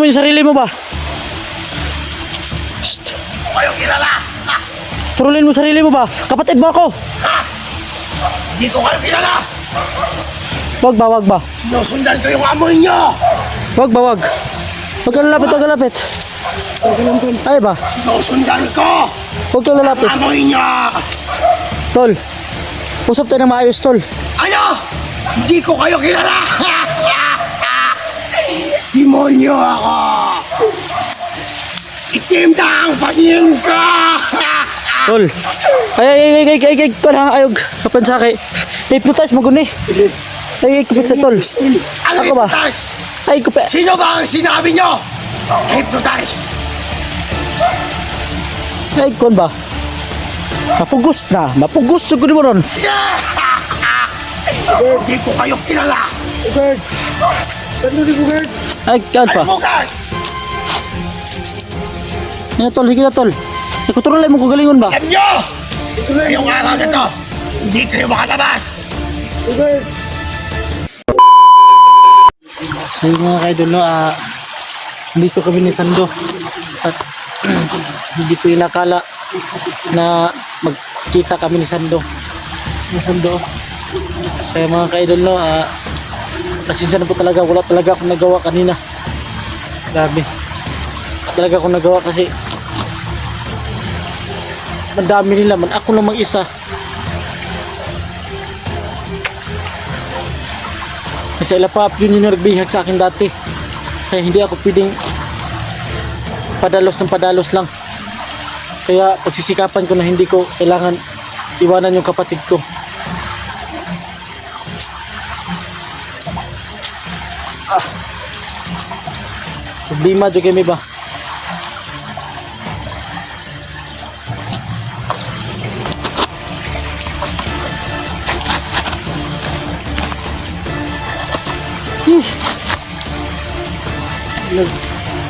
mo yung sarili mo ba? Psst. Kayo kilala. Ha? Turulin mo sarili mo ba? Kapatid mo ako. Ha? Hindi ko kayo kilala. Wag ba, wag ba? Sinusundan ko yung amoy nyo. Wag ba, wag. Wag ka lalapit, wag ka lalapit. Ay ba? Sinusundan ko. Wag ka lalapit. Amoy nyo. Tol, usap tayo ng maayos, tol. Ano? Hindi ko kayo kilala. Demonyo ako. Itim na ang pagingin ko. Tol. Ay, ayog. Kapan sa akin. Hypnotize mo guni. Ay, kupit sa tol. Ano Ako ba? hypnotize? Ay, kupit. Sino ba ang sinabi nyo? Hypnotize. Ay, kon ba? Mapugos na. Mapugos. Sugod mo ron. Hindi ko kayo kilala. Guard! Saan mo rin, guard? Ay, kan pa. Ano mo, guard? Sige na, tol. Sige na, tol. Ikuturulay mo kagalingon ba? Alam nyo! Ngayong araw na to, hindi kayo makalabas. Guard! So yung mga kaidol, no, dito kami ni Sando. At hindi ko inakala na magkita kami ni Sando. Kaya mga kaidol, no, pasensya na po talaga. Wala talaga akong nagawa kanina. Grabe. Wala talaga akong nagawa kasi madami nila man. Ako lang mag-isa. Kasi ila pa yun yung nagbihag sa akin dati. Kaya hindi ako pwedeng padalos lang. Kaya pagsisikapan ko na hindi ko kailangan iwanan yung kapatid ko. Problema dyan kami ba?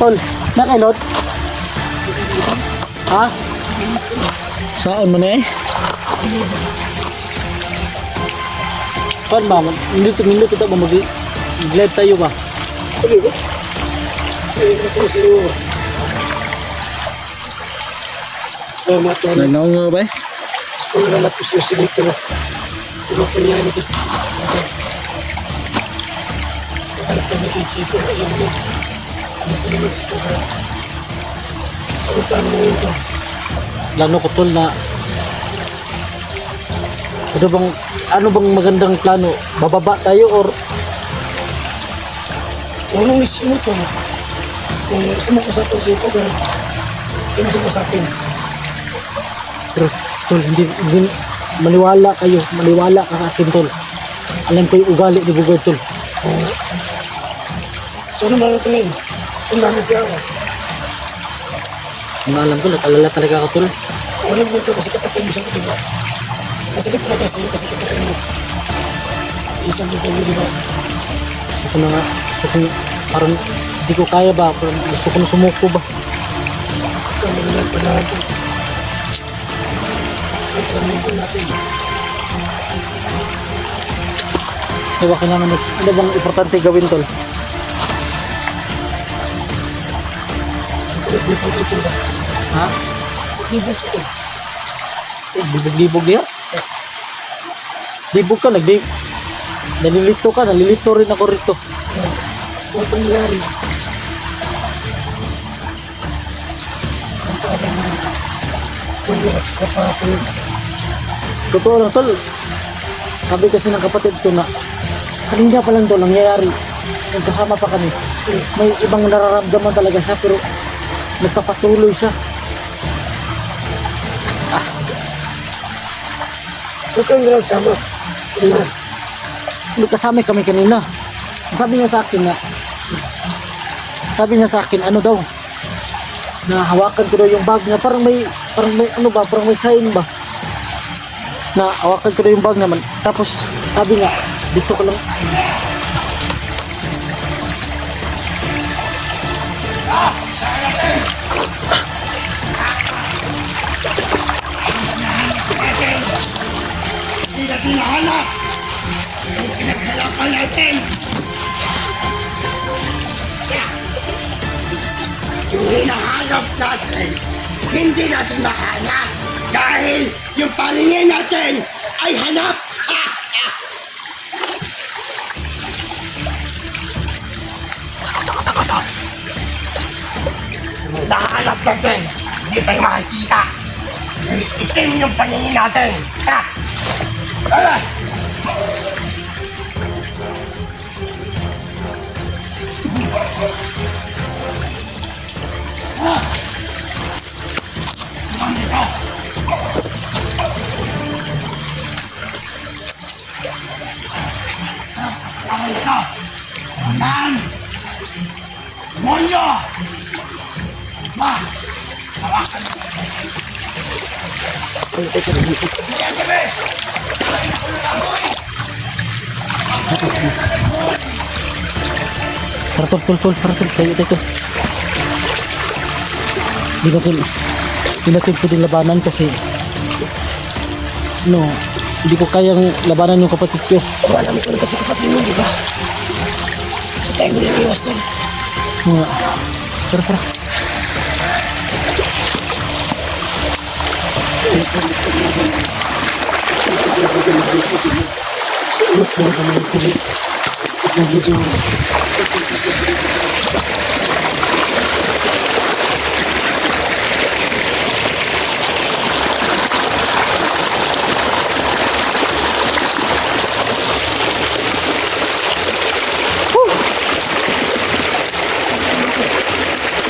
Tol, nakailot? Ha? Saan man eh? Pan ba? Minuto kita ba mag-glide tayo ba? Ano ba? Ay, ito sa iyo. Mata na. Nanaw nga ba eh? Kung nalapos yung silito na. Sila pangyari dito. Alam kami kay Chico. Ayun mo. Ito naman si Kuga. Sagutan mo ito. Plano ko tol na ano bang magandang plano? Bababa tayo or Kung anong misyon mo ito, kung gusto mo kasapin si Kuga, hindi mo siya kasapin. pero tol hindi maniwala ka sa akin tol. Alam ko yung ugali ni Bugard tol. So ano ba natin? Sundan na siya ako. Ang alam ko nakalala talaga ako tol. Alam mo ito kasi kapatid mo siya, di ba? Masakit talaga sa'yo kasi kapatid mo. Isang lupa mo, di ba? Gusto na nga parang hindi ko kaya ba, parang gusto ko na sumuko ba. Ito, magalang pa natin. Ito, magalang natin. Diba kailangan ano bang importante gawin tol? Ha? Libog niya? Libog ka, nalilito ka, nalilito rin ako rito. Ang pangyari. Totoo lang tol. Sabi kasi ng kapatid ko na kanina pa lang tol nangyayari. Nagkasama pa kami. May ibang nararamdaman talaga siya pero nagpapatuloy siya. Huwag kang galang sama. Hindi na. Kasama kami kanina. Sabi niya sa akin ano daw na hawakan ko daw yung bag niya parang may ano ba parang may sign ba na hawakan ko daw yung bag naman tapos sabi nga dito ko lang Hindi na tinahanap. Yung pinaghalakan natin. Yung hinahanap natin, hindi natin mahanap dahil yung paningin natin ay hanap. Nahanap natin, hindi tayo makikita. Itim yung paningin natin. Ha? Ala! Man! Monyo! Ma! Hawakan mo! Ayan kami! Tara tol, tayo. Di natin pwedeng labanan kasi no, hindi ko kayang labanan yung kapatid ko. Wala mo ko na kasi kapatid mo, di ba? So tayo mo na iwas tol. Nga. Tara. Mas mo ka mga kulit. Sige mo dyan.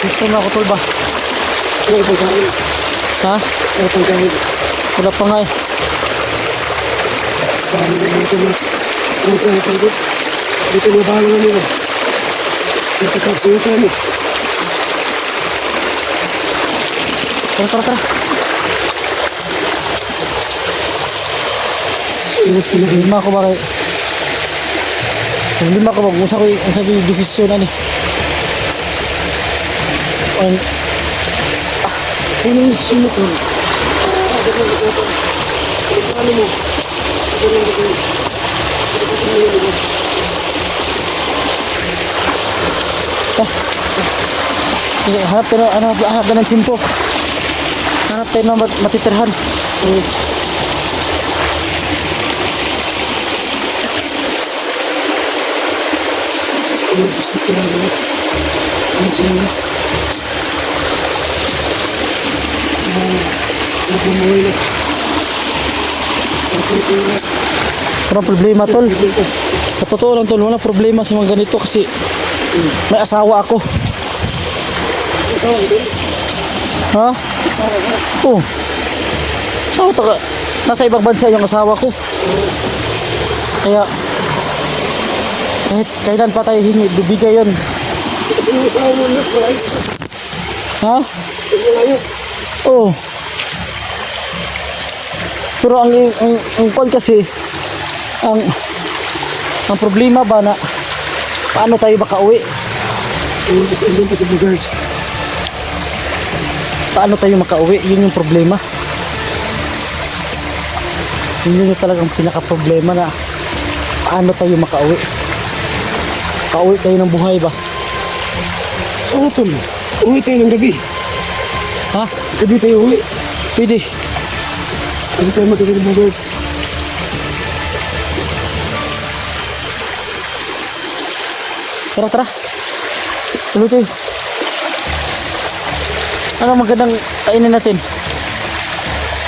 Gusto na ako tol ba? Ano ito gawin? Ha? Ano ito gawin? Wala pa nga eh. Sabi na ito mo. Ano sa ito dito? Dito mo bahala na nila. Ito ka sa ito mo. Tara. Iwas ko na kayo. Lima ko ba kayo? Lima ko ba? Usa ko yung desisyon na ni. Ano yung sino ko? Ano mo? Hanap tayo ng simpo. Hanap tayo ng matitirhan. Ano yung susunod ko? Ano siya mas? Nagumuhay na. Ano siya mas? Walang problema tol. Sa totoo lang tol, walang problema sa mga ganito kasi may asawa ako. Asawa ko din. Ha? Asawa ko. Oh. Asawa to ka. Nasa ibang bansa yung asawa ko. Kaya kahit kailan pa tayo hingi, bibigay yun. Kasi yung asawa mo na, wala yun. Ha? Wala yun. Oh. Pero ang kwan kasi ang problema ba na paano tayo makauwi? Ayun kasi andun pa sa Bugard. Paano tayo makauwi? Yun yung problema. Yun yung talagang pinaka-problema na paano tayo makauwi? Pauwi tayo ng buhay ba? So ano tol? Uwi tayo ng gabi. Ha? Gabi tayo uwi. Pwede. Ano tayo magkakaroon ng Bugard? Tara. Tuloy tayo. Ano magandang kainin natin?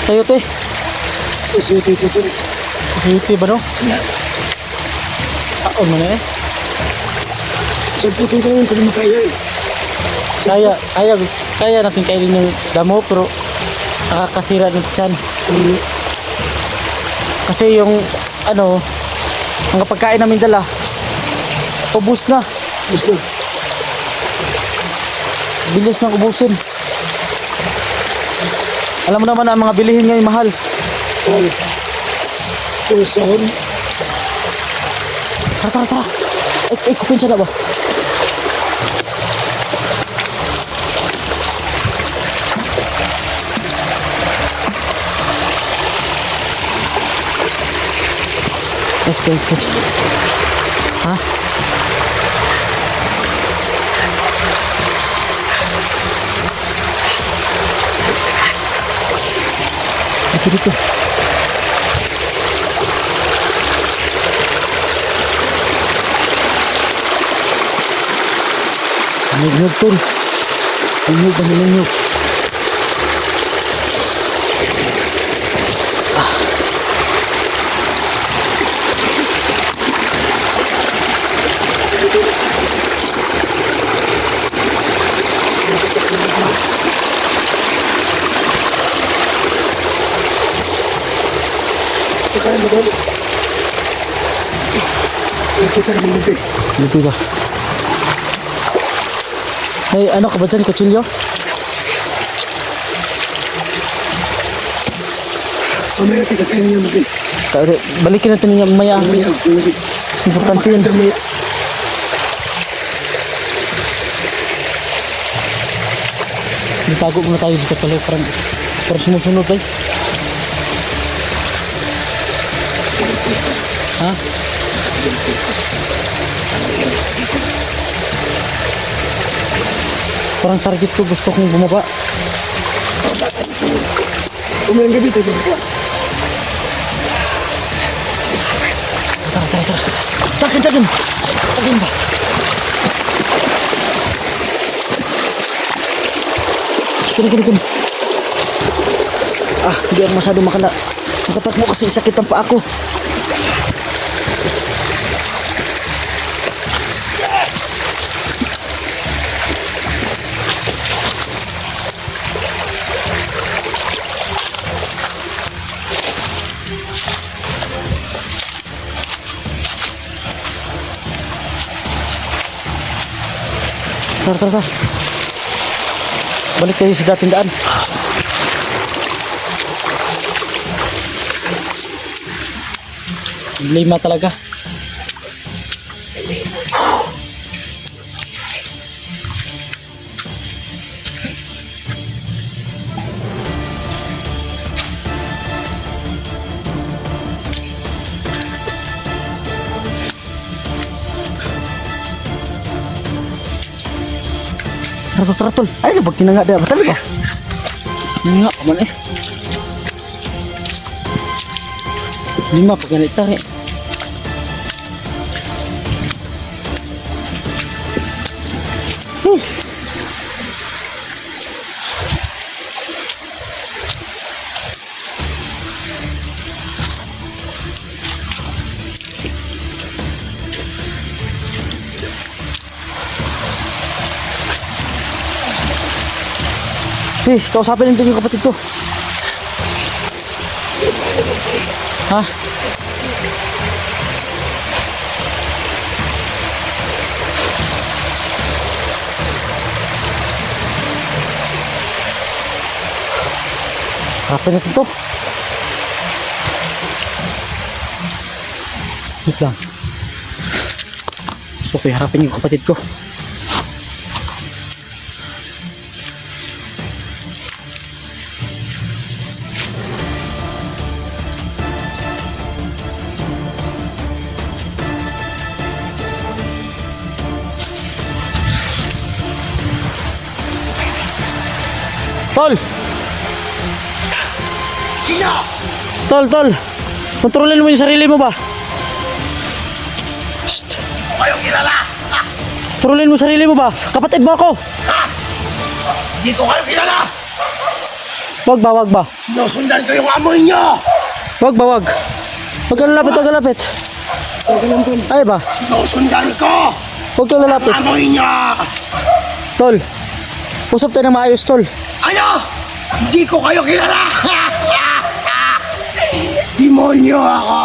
Sayote. Kasi ito tol. Sayote ba no? Taon mo na eh. Sa putong karoon ka na makaya eh. Kaya natin kainin yung damo pero nakakasira ng tiyan. Kasi yung mga pagkain namin dala ubus na. Gusto. Bilis nang ubusin. Alam mo naman ang mga bilihin ngayon mahal. Puro sahon. Tara. Ay, kupin siya na ba? Let's go. Ha? Dito, dito. Nanyog, tol. Nanyog, nanyog. Tekahan mo dali. Kita naman dito. Dito ba? May ano ka ba dyan, kutsilyo? Mamaya tikatain niya muli. Balikin natin niya mamaya. Mamaya, muli. Importante yun. Mamaya. Itago muna tayo dito pala para sumusunod ay. Ha? Parang target ko gusto kong bumaba. Umayang gabi tayo ba? Tara, tara, tara. Takin, takin. Takin ba? Kini, kini, kini. Ah, hindi ako masyado makapat mo kasi sakit ang paa ko. Tara, tara, tara. Balik tayo sa dating daan. Lima talaga. Tara, tol. Ay, nabag tinanga dia. Batal ba? Tinanga pa man eh. Lima pa ganit tayo. Kausapin natin yung kapatid ko. Ha? Harapin natin to. Wait lang. Gusto ko harapin yung kapatid ko. Tol! Sino? Tol! Kontrolin mo yung sarili mo ba? Kayo kilala! Ha? Kontrolin mo sarili mo ba? Kapatid mo ako! Ha? Hindi ko kayo kilala! Wag ba? Sinusundan ko yung amoy nyo! Wag ba? Wag ka lalapit, wag ka lalapit. Ay ba? Sinusundan ko! Wag ka lalapit. Amoy nyo! Tol, usap tayo ng maayos, tol. Ano? Hindi ko kayo kilala! Demonyo ako!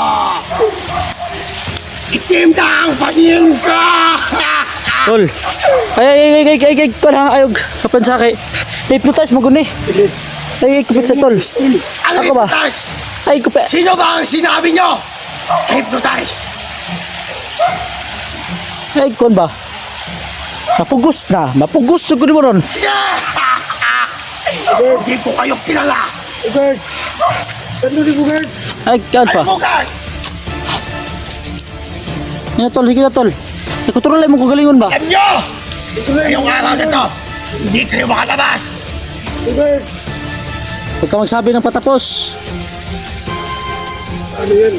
Itim na ang paningin ko! Tol. Ay, tol ha, ayog. Kapan sa akin. Hypnotize mo guni. Ay, kupit sa tol. Ano Ako ba? hypnotize? Ay, kupit. Sino ba ang sinabi nyo? Hypnotize! Ay, kon ba? Mapugos na. Mapugos sa guni mo ron. Hindi ko kayo kilala! Bugard! Saan doon ni Bugard? Ay, kan pa. Ay, Bugard! Yan, tol. Sige na, tol. Kontrolin mo kung galingon ba? Alam nyo! Ngayong araw na to, hindi kayo makalabas! Bugard! Huwag ka magsabi ng patapos. Ano yan?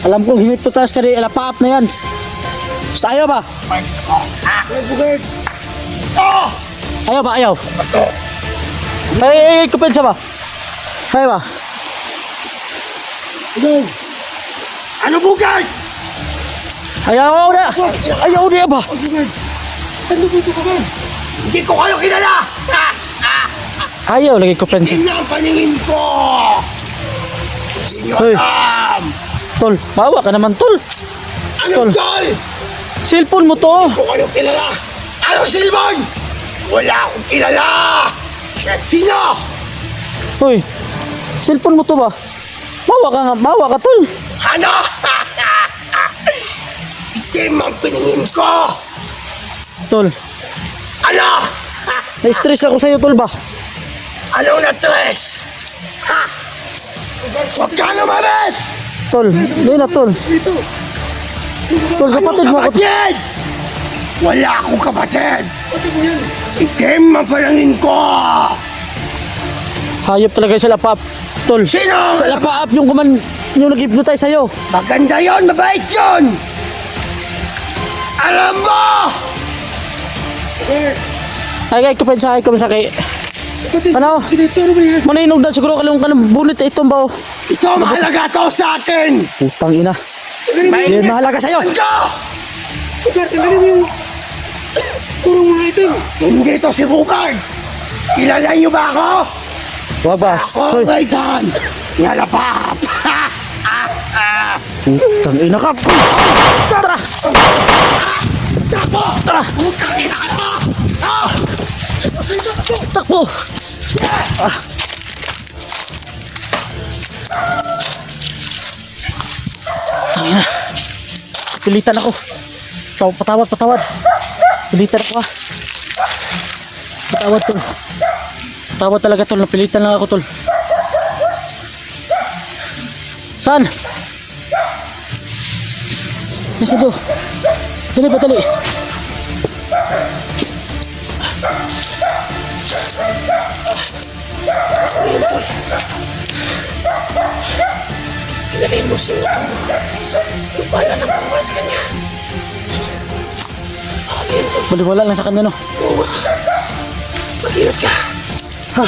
Alam kong hinipnotize ka ni Lapaap na yan. Basta ayaw ba? Ay, bugad! Oh! Ayaw ba? Ayaw. Bato! Ay, kupensa ba? Ayaw ba? Ano? Ano bugay? Ayaw na! Ayaw na ba? Ay, bugad! Saan lubuto ka ba? Hindi ko kayo kilala! Ayaw lagi kupensa. Tingnan ang paningin ko! Hindi nyo Hoy. alam! Tol, bawa ka naman tol. Anong Tol. tol? Cellphone mo to. Hindi ko kayo kilala! Anong silbon? Wala akong kilala! Sino? Hoy, cellphone mo to ba? Bawa ka nga, bawa ka tol. Ano? Itim ang paningin ko! Tol, Ano? na-stress ako sa'yo tol ba? Anong na-tres? Ha? Huwag ka lumabit! Tol, hindi na tol. Dito! Tol, kapatid mo ako. Kapatid! Wala akong kapatid! Pati mo yan! Itim ang paningin ko! Hayop talaga sa Lapaap. Tol, Sino? sa Lapaap yung nag-hypnotize sa'yo. Maganda yon, mabait yon! Alam mo! Ay, kupensa kay. Pati, Ano? sinito, ano ba yan? Maninog na siguro kalung ka ng bunit itong bao. Ito mahalaga to sa akin! Putang ina. May Hindi mahalaga sa'yo. ko! Bugad, tanggalin mo yung... Turong mga itim! Hindi to si Bukard! Kilala niyo ba ako? Wabas. Ako Hoy, kay Dan! Ngalapap! putang ina ka. Tara. Tapo! Tara. Bukard ina ka to! Ah! Takbo. Tangina. Pilitan ako. Patawad. Pilitan ako ha. Patawad tol. Patawad talaga tol. Napilitan lang ako tol. Saan? Nasa do. Dali ba dali? Kilalain mo si Utong. Lupala ng buwan sa kanya. Amin to. Baliwala lang sa kanya no. Mag-ingat ka. Ha.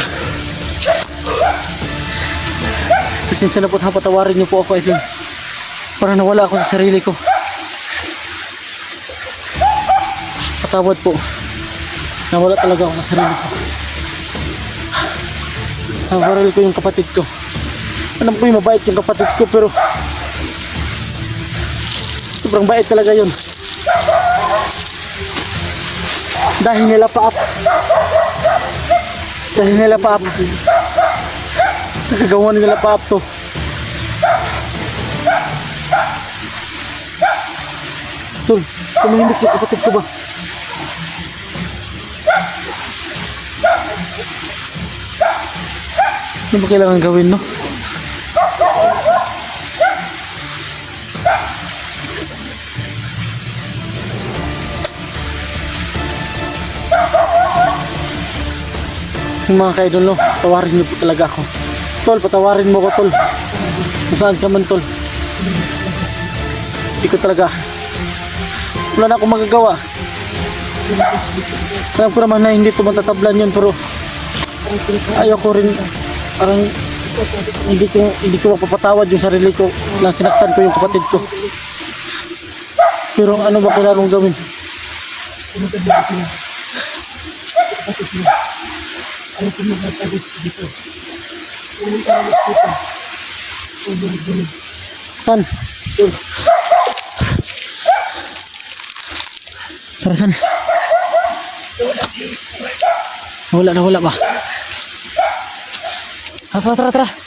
Pasensya na po ha. Patawarin niyo po ako idol. Parang nawala ako sa sarili ko. Patawad po. Nawala talaga ako sa sarili ko. Nabaril ko yung kapatid ko. Alam ko yung mabait yung kapatid ko pero sobrang bait talaga yun. Dahil nila paap. Nagagawa nila paap to. Tol, tumahimik yung kapatid ko ba? Ano ba kailangan gawin, no? So, mga kaidol, no? Patawarin niyo po talaga ako. Tol, patawarin mo ko, tol. Kung saan ka man, tol. Hindi ko talaga. Wala na akong magagawa. Alam ko naman na hindi ito matatablan yun, pero ayaw ko rin, parang hindi ko mapapatawad yung sarili ko na sinaktan ko yung kapatid ko. Pero ano ba kailangan gawin? San? Tara, san? Wala ba? Tara.